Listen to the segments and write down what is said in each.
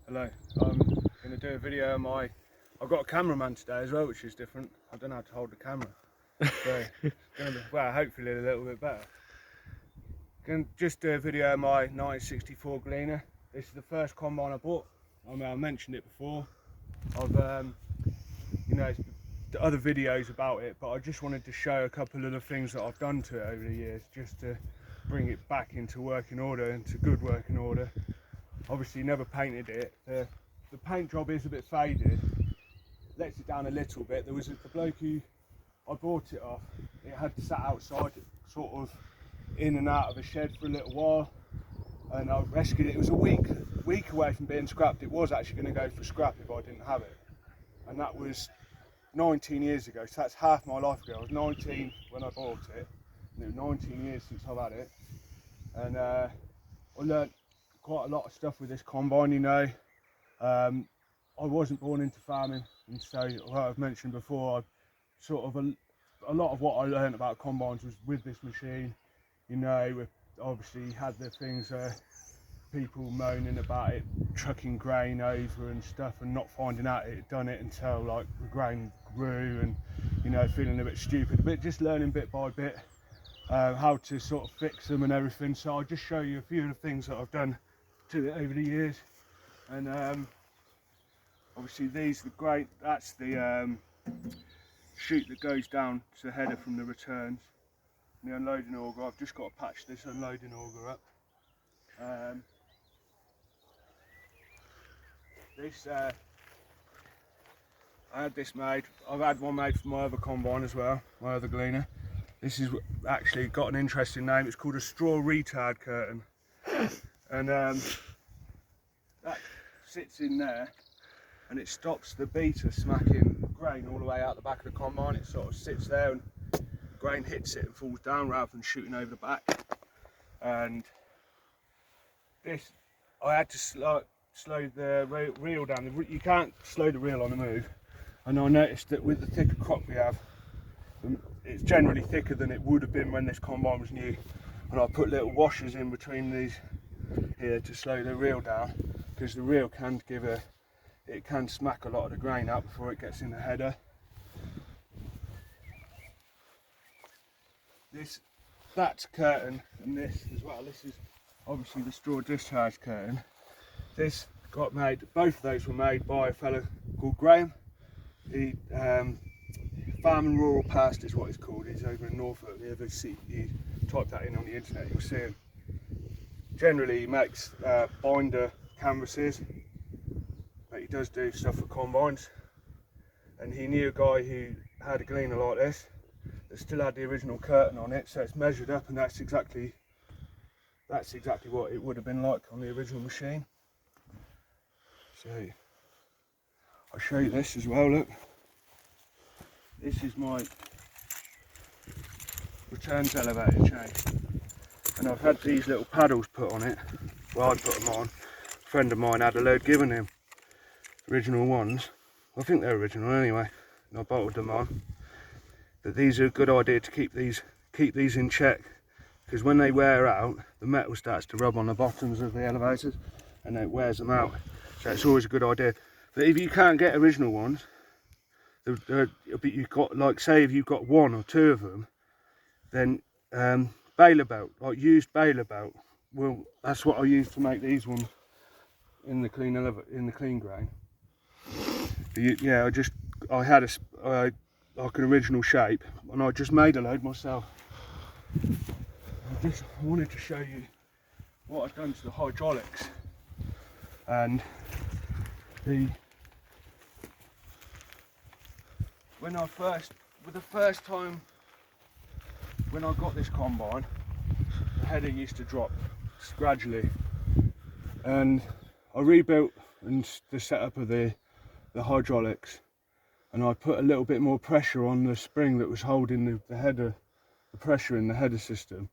Hello, I'm going to do a video on I've got a cameraman today as well, which is different. I don't know how to hold the camera. So, it's going to be, well, hopefully a little bit better. Going to just do a video on my 1964 Gleaner. This is the first combine I bought. I mean, I mentioned it before. I've, you know, the other videos about it, but I just wanted to show a couple of the things that I've done to it over the years, just to bring it back into working order, into good working order. Obviously never painted it. The paint job is a bit faded, lets it down a little bit. There was the bloke who I bought it off, it had sat outside sort of in and out of a shed for a little while, and I rescued it. It was a week away from being scrapped. It was actually going to go for scrap if I didn't have it, and that was 19 years ago, so that's half my life ago. I was 19 when I bought it, and it was 19 years since I've had it, and I learnt quite a lot of stuff with this combine, you know. I wasn't born into farming, and so like I've mentioned before, sort of a lot of what I learned about combines was with this machine. You know, we obviously had the things, people moaning about it trucking grain over and stuff and not finding out it had done it until like the grain grew, and you know, feeling a bit stupid, but just learning bit by bit how to sort of fix them and everything. So I'll just show you a few of the things that I've done to it over the years. And obviously these are great. That's the chute that goes down to the header from the returns. And the unloading auger, I've just got to patch this unloading auger up. I had this made. I've had one made for my other combine as well, my other Gleaner. This is actually got an interesting name. It's called a straw retard curtain, and that sits in there, and it stops the beater smacking grain all the way out the back of the combine. It sort of sits there, and grain hits it and falls down rather than shooting over the back. And this, I had to slow the reel down. You can't slow the reel on the move, and I noticed that with the thicker crop we have, it's generally thicker than it would have been when this combine was new, and I put little washers in between these here to slow the reel down, because the reel can it can smack a lot of the grain out before it gets in the header. That's curtain, and this as well. This is obviously the straw discharge curtain. This got made, both of those were made by a fellow called Graham. He Farm and Rural Past is what he's called. He's over in Norfolk. You type that in on the internet, you'll see him. Generally he makes binder canvases, but he does do stuff for combines. And he knew a guy who had a Gleaner like this that still had the original curtain on it, so it's measured up, and that's exactly what it would have been like on the original machine. So I'll show you this as well. Look, this is my returns elevator chain, and I've had these little paddles put on it. Well, I put them on. A friend of mine had a load given him, original ones. I think they're original anyway, and I bolted them on. But these are a good idea to keep these in check, because when they wear out, the metal starts to rub on the bottoms of the elevators and it wears them out. So it's always a good idea. But if you can't get original ones, you've got, like, say if you've got one or two of them, then baler belt, like used baler belt, that's what I use to make these ones in the clean grain. But yeah, I had like an original shape, and I just made a load myself. I wanted to show you what I've done to the hydraulics, and the first time when I got this combine, the header used to drop gradually, and I rebuilt the setup of the hydraulics, and I put a little bit more pressure on the spring that was holding the header, the pressure in the header system.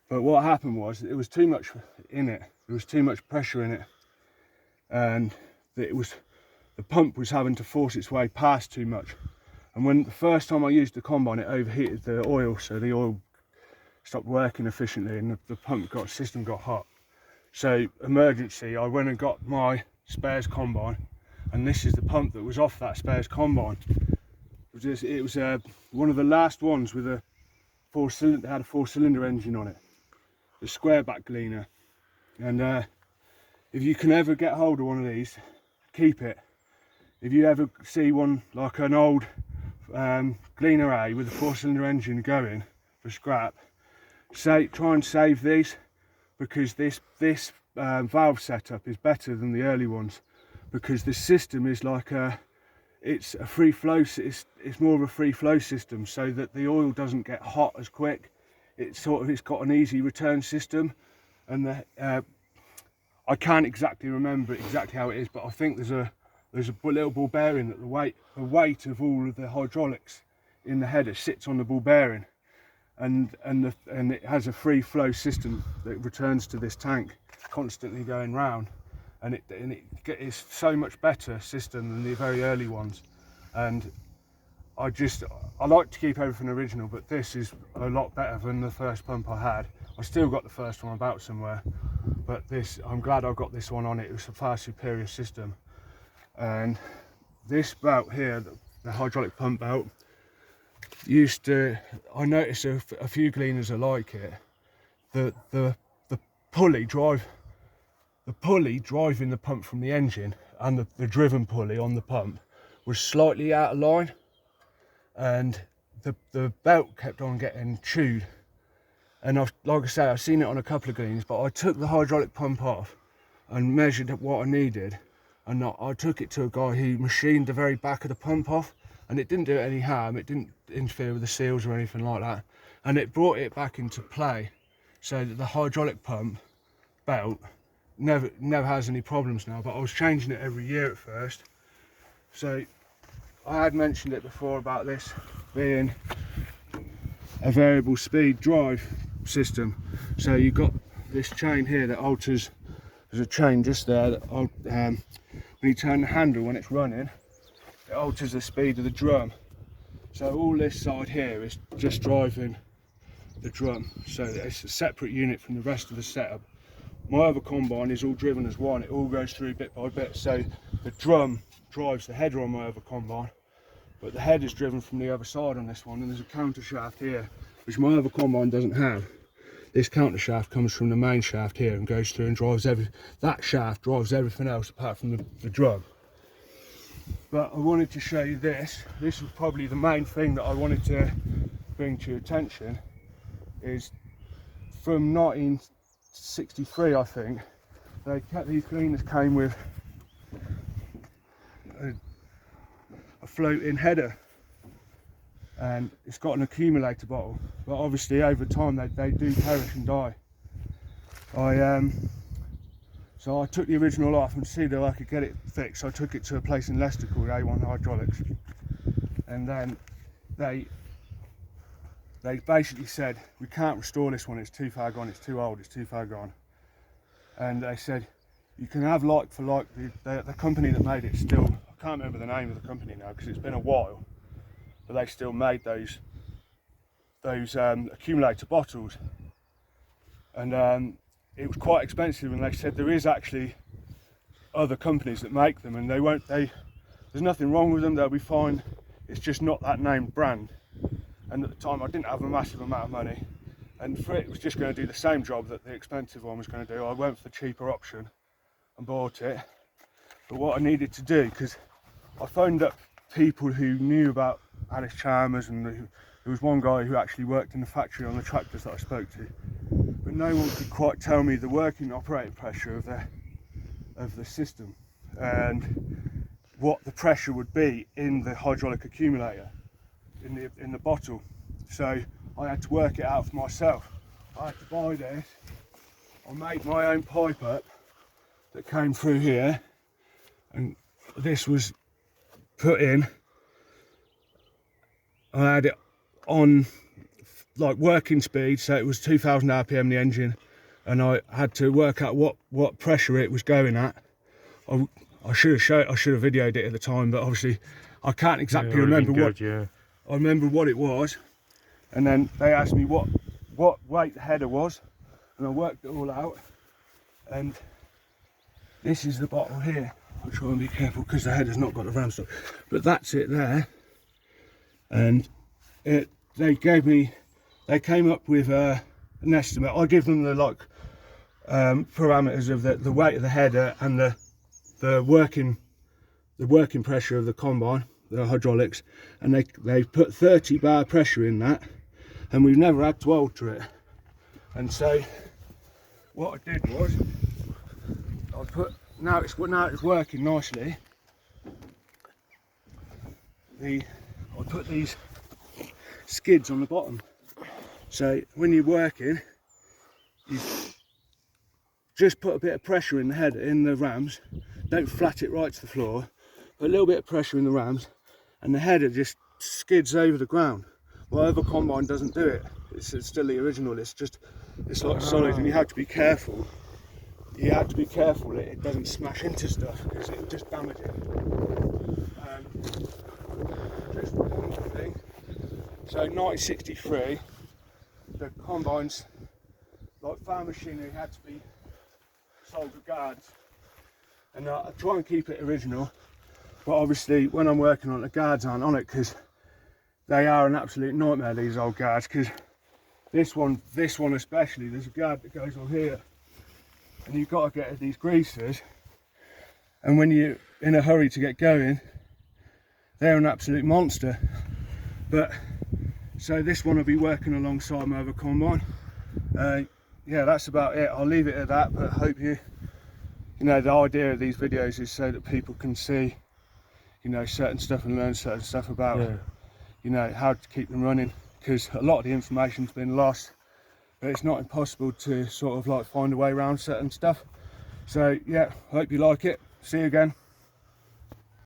But what happened was there was too much in it. There was too much pressure in it, and the pump was having to force its way past too much. And when the first time I used the combine, it overheated the oil, so the oil stopped working efficiently, and the system got hot. So emergency, I went and got my spares combine, and this is the pump that was off that spares combine. It was one of the last ones with a four-cylinder, had a 4-cylinder engine on it, the square back Gleaner. And if you can ever get hold of one of these, keep it. If you ever see one like an old Gleaner A with a 4-cylinder engine going for scrap, try and save these, because this valve setup is better than the early ones, because the system is like it's a free flow. It's more of a free flow system, so that the oil doesn't get hot as quick. It's got an easy return system, and I can't exactly remember exactly how it is, but I think there's a little ball bearing that the weight of all of the hydraulics in the header sits on the ball bearing, and it has a free flow system that returns to this tank, constantly going round, and it's so much better system than the very early ones. And I like to keep everything original, but this is a lot better than the first pump I had. I still got the first one about somewhere, but I'm glad I got this one on it. It was a far superior system. And this belt here, the hydraulic pump belt, I noticed a few Gleaners are like it. The pulley driving the pump from the engine, and the driven pulley on the pump was slightly out of line, and the belt kept on getting chewed. And like I say, I've seen it on a couple of Gleaners, but I took the hydraulic pump off and measured what I needed, and I took it to a guy who machined the very back of the pump off, and it didn't do it any harm. It didn't interfere with the seals or anything like that, and it brought it back into play, so that the hydraulic pump belt never has any problems now. But I was changing it every year at first. So I had mentioned it before about this being a variable speed drive system. So you've got this chain here that alters. There's a chain just there that when you turn the handle when it's running, it alters the speed of the drum. So all this side here is just driving the drum, so it's a separate unit from the rest of the setup. My other combine is all driven as one. It all goes through bit by bit. So the drum drives the header on my other combine, but the head is driven from the other side on this one, and there's a counter shaft here, which my other combine doesn't have. This counter shaft comes from the main shaft here and goes through and drives that shaft drives everything else apart from the drum. But I wanted to show you this. This was probably the main thing that I wanted to bring to your attention. Is from 1963, I think, these Gleaners came with a floating header, and it's got an accumulator bottle, but obviously over time they do perish and die. So I took the original off and see that I could get it fixed. So I took it to a place in Leicester called A1 Hydraulics, and then they basically said, we can't restore this one, it's too far gone, it's too old, it's too far gone. And they said, you can have like for like. The company that made it still, I can't remember the name of the company now because it's been a while, but they still made those accumulator bottles, and it was quite expensive. And they said there is actually other companies that make them, and there's nothing wrong with them, they'll be fine, it's just not that named brand. And at the time I didn't have a massive amount of money, and for it was just going to do the same job that the expensive one was going to do. I went for the cheaper option and bought it. But what I needed to do, because I phoned up people who knew about Allis Chalmers, and there was one guy who actually worked in the factory on the tractors that I spoke to, but no one could quite tell me the working operating pressure of the system and what the pressure would be in the hydraulic accumulator in the bottle. So I had to work it out for myself. I had to buy this. I made my own pipe up that came through here, and this was put in. I had it on like working speed, so it was 2000 RPM the engine, and I had to work out what pressure it was going at. I should have videoed it at the time, but obviously I can't exactly remember what. I remember what it was, and then they asked me what weight the header was, and I worked it all out. And this is the bottle here. I'll try and be careful because the header's not got the ram stop. But that's it there. And they came up with an estimate. I give them the parameters of the weight of the header and the working pressure of the combine, the hydraulics, and they put 30 bar pressure in that, and we've never had to alter it. And so what I did was I put, now it's working nicely, I put these skids on the bottom, so when you're working you just put a bit of pressure in the head, in the rams, don't flat it right to the floor, put a little bit of pressure in the rams, and the header just skids over the ground. Well, other combine doesn't do it. It's still the original. It's like solid, and you have to be careful. You have to be careful that it doesn't smash into stuff because it will just damage it. Just one more thing. So 1963, the combines, like farm machinery, had to be sold with guards, and I try and keep it original. But obviously, when I'm working on it, the guards aren't on it because they are an absolute nightmare, these old guards. Because this one especially, there's a guard that goes on here, and you've got to get these greasers, and when you're in a hurry to get going, they're an absolute monster. But so this one will be working alongside my other combine. Yeah, that's about it. I'll leave it at that, but I hope you know, the idea of these videos is so that people can see, you know, certain stuff and learn certain stuff about, you know, how to keep them running, because a lot of the information's been lost, but it's not impossible to sort of like find a way around certain stuff. So yeah, I hope you like it. See you again.